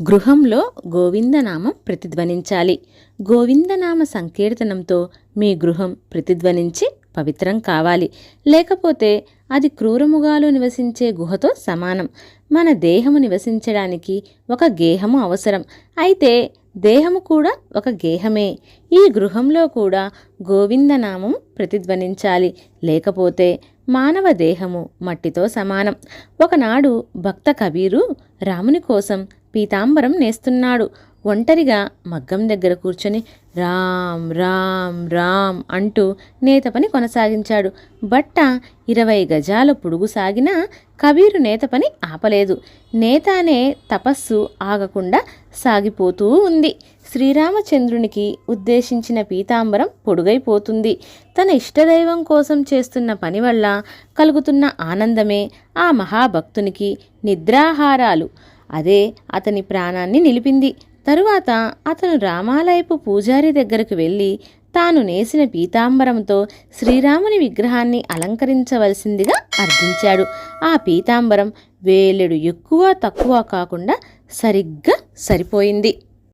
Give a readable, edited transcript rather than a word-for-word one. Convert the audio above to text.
గృహంలో గోవిందనామం ప్రతిధ్వనించాలి. గోవిందనామ సంకీర్తనంతో మీ గృహం ప్రతిధ్వనించి పవిత్రం కావాలి. లేకపోతే అది క్రూరముగాలు నివసించే గుహతో సమానం. మన దేహము నివసించడానికి ఒక గేహము అవసరం. అయితే దేహము కూడా ఒక గేహమే. ఈ గృహంలో కూడా గోవిందనామం ప్రతిధ్వనించాలి. లేకపోతే మానవ దేహము మట్టితో సమానం. ఒకనాడు భక్త కబీరు రాముని కోసం పీతాంబరం నేస్తున్నాడు. ఒంటరిగా మగ్గం దగ్గర కూర్చొని రామ్ రామ్ రామ్ అంటూ నేత పని కొనసాగించాడు. బట్ట 20 గజాల పొడుగు సాగినా కబీరు నేత పని ఆపలేదు. నేత అనే తపస్సు ఆగకుండా సాగిపోతూ ఉంది. శ్రీరామచంద్రునికి ఉద్దేశించిన పీతాంబరం పొడుగైపోతుంది. తన ఇష్టదైవం కోసం చేస్తున్న పని వల్ల కలుగుతున్న ఆనందమే ఆ మహాభక్తునికి నిద్రాహారాలు. అదే అతని ప్రాణాన్ని నిలిపింది. తరువాత అతను రామాలయపు పూజారి దగ్గరకు వెళ్ళి తాను నేసిన పీతాంబరంతో శ్రీరాముని విగ్రహాన్ని అలంకరించవలసిందిగా అర్థించాడు. ఆ పీతాంబరం వేలెడు ఎక్కువ తక్కువ కాకుండా సరిగ్గా సరిపోయింది.